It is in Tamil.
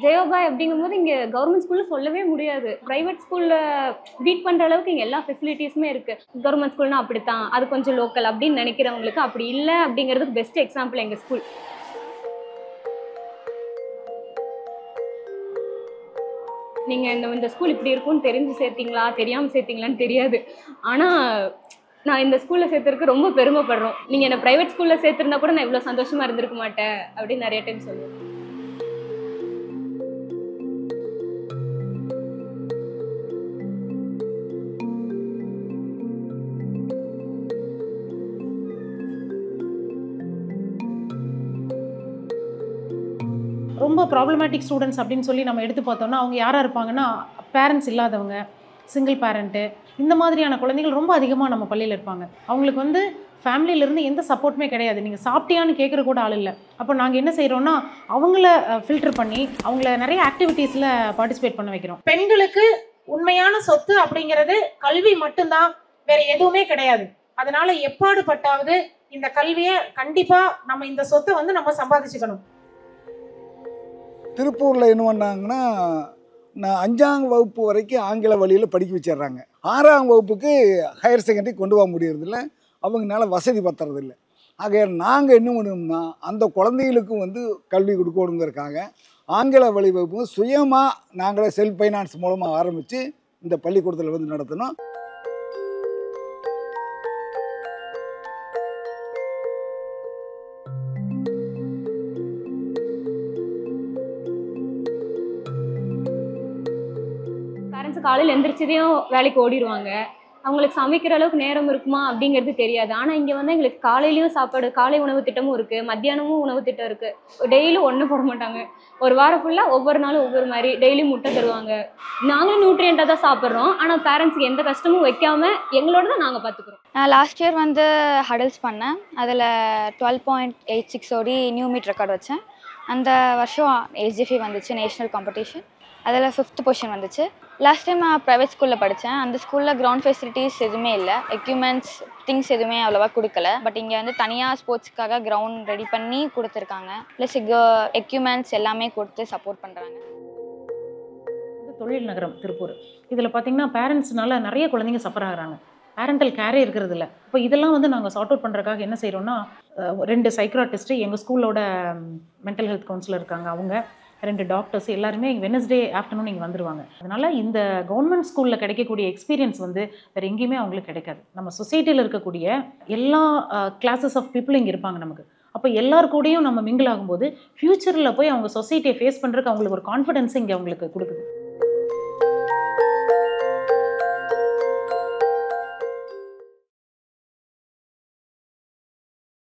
ஜெயோபாய் அப்படிங்கும்போது இங்க கவர்மெண்ட் ஸ்கூல்ல சொல்லவே முடியாது. பிரைவேட் ஸ்கூல்ல பீட் பண்ற அளவுக்கு இங்க எல்லா ஃபெசிலிட்டீஸுமே இருக்கு. கவர்மெண்ட் ஸ்கூல்னா அப்படித்தான். அது கொஞ்சம் லோக்கல் அப்படின்னு நினைக்கிறவங்களுக்கு அப்படி இல்ல அப்படிங்கிறதுக்கு பெஸ்ட் எக்ஸாம்பிள் எங்க ஸ்கூல். நீங்க இந்த ஸ்கூல் இப்படி இருக்கும்னு தெரிஞ்சு சேர்த்தீங்களா? தெரியாம சேர்த்தீங்களான்னு தெரியாது. ஆனா நான் இந்த ஸ்கூல்ல சேர்த்ததுக்கு ரொம்ப பெருமைப்படுறோம். நீங்க என்ன பிரைவேட் ஸ்கூல்ல சேர்த்திருந்தா கூட நான் இவ்ளோ சந்தோஷமா இருந்திருக்க மாட்டேன் அப்படின்னு நெறைய டைம் சொல்லுவேன். ரொம்ப ப்ராப்ளமேட்டிக் ஸ்டூடெண்ட்ஸ் அப்படின்னு சொல்லி நம்ம எடுத்து பார்த்தோம்னா அவங்க யாராக இருப்பாங்கன்னா பேரண்ட்ஸ் இல்லாதவங்க, சிங்கிள் பேரண்ட்டு, இந்த மாதிரியான குழந்தைகள் ரொம்ப அதிகமாக நம்ம பள்ளியில் இருப்பாங்க. அவங்களுக்கு வந்து ஃபேமிலியிலேருந்து எந்த சப்போர்ட்டுமே கிடையாது. நீங்கள் சாப்பிட்டியான்னு கேட்குற கூட ஆள் இல்லை. அப்போ நாங்கள் என்ன செய்கிறோன்னா அவங்கள ஃபில்டர் பண்ணி அவங்கள நிறைய ஆக்டிவிட்டீஸில் பார்ட்டிசிபேட் பண்ண வைக்கிறோம். பெண்களுக்கு உண்மையான சொத்து அப்படிங்கிறது கல்வி மட்டும்தான், வேற எதுவுமே கிடையாது. அதனால எப்பாடுபட்டாவது இந்த கல்வியை கண்டிப்பாக நம்ம இந்த சொத்தை வந்து நம்ம சம்பாதிச்சுக்கணும். திருப்பூரில் என்ன பண்ணாங்கன்னா, நான் 5ஆம் வகுப்பு வரைக்கும் ஆங்கில வழியில் படிக்க வச்சிடுறாங்க. 6ஆம் வகுப்புக்கு ஹையர் செகண்டரி கொண்டு போக முடியறதில்ல, அவங்களால வசதி பத்துறதில்ல. ஆகையால் நாங்கள் என்ன பண்ணுவோம்னா, அந்த குழந்தைகளுக்கும் வந்து கல்வி கொடுக்கணுங்கிறதுக்காக ஆங்கில வழி வகுப்பு சுயமாக நாங்களே செல்ஃப் ஃபைனான்ஸ் மூலமாக ஆரம்பித்து இந்த பள்ளிக்கூடத்தில் வந்து நடத்தினோம். பேரண்ட்ஸ் காலையில் எந்திரிச்சதையும் வேலைக்கு ஓடிடுவாங்க. அவங்களுக்கு சமைக்கிற அளவுக்கு நேரம் இருக்குமா அப்படிங்கிறது தெரியாது. ஆனால் இங்கே வந்து எங்களுக்கு காலையிலையும் சாப்பாடு, காலை உணவு திட்டமும் இருக்குது, மத்தியானமும் உணவு திட்டம் இருக்குது. டெய்லியும் ஒன்று போட மாட்டாங்க. ஒரு வாரம் ஃபுல்லாக ஒவ்வொரு நாளும் ஒவ்வொரு மாதிரி டெய்லியும் முட்டை தருவாங்க. நாங்களும் நியூட்ரியண்ட்டாக தான் சாப்பிட்றோம். ஆனால் பேரண்ட்ஸுக்கு எந்த கஷ்டமும் வைக்காம எங்களோட தான் நாங்கள் பார்த்துக்குறோம். நான் லாஸ்ட் இயர் வந்து ஹடல்ஸ் பண்ணேன். அதில் 12.86 நியூ மீட் ரெக்கார்ட் வச்சேன். அந்த வருஷம் எஸ்ஜிஎஃப்இ வந்துச்சு, நேஷ்னல் காம்படிஷன். அதில் 5th பொசிஷன் வந்துச்சு. லாஸ்ட் டைம் நான் ப்ரைவேட் ஸ்கூலில் படித்தேன். அந்த ஸ்கூலில் கிரவுண்ட் ஃபெசிலிட்டிஸ் எதுவுமே இல்லை, எக்யூப்மெண்ட்ஸ் திங்ஸ் எதுவுமே அவ்வளோவா கொடுக்கல. பட் இங்கே வந்து தனியாக ஸ்போர்ட்ஸ்க்காக கிரவுண்ட் ரெடி பண்ணி கொடுத்துருக்காங்க. ப்ளஸ் எக்யூப்மெண்ட்ஸ் எல்லாமே கொடுத்து சப்போர்ட் பண்ணுறாங்க. தொழில் நகரம் திருப்பூர். இதில் பார்த்திங்கன்னா பேரண்ட்ஸ்னால நிறைய குழந்தைங்க சஃபர் ஆகுறாங்க. பேரண்டல் கேரே இருக்கிறது இல்லை. இப்போ இதெல்லாம் வந்து நாங்கள் சார்ட் அவுட் பண்ணுறதுக்காக என்ன செய்கிறோன்னா, 2 சைக்ராட்டிஸ்ட்டு, எங்கள் ஸ்கூலோட மென்டல் ஹெல்த் கவுன்சிலர் இருக்காங்க, அவங்க 2 டாக்டர்ஸ் எல்லாருமே வெனஸ்டே ஆஃப்டர்நூன் இங்கே வந்துடுவாங்க. அதனால் இந்த கவர்மெண்ட் ஸ்கூலில் கிடைக்கக்கூடிய எக்ஸ்பீரியன்ஸ் வந்து வேறு எங்கேயுமே அவங்களுக்கு கிடைக்காது. நம்ம சொசைட்டியில் இருக்கக்கூடிய எல்லா கிளாஸஸ் ஆஃப் பீப்புளும் இங்கே இருப்பாங்க நமக்கு. அப்போ எல்லார் கூடயும் நம்ம மிங்கிள் ஆகும்போது ஃப்யூச்சரில் போய் அவங்க சொசைட்டியை ஃபேஸ் பண்ணுறதுக்கு அவங்களுக்கு ஒரு கான்ஃபிடென்ஸ் இங்கே அவங்களுக்கு கொடுக்குது.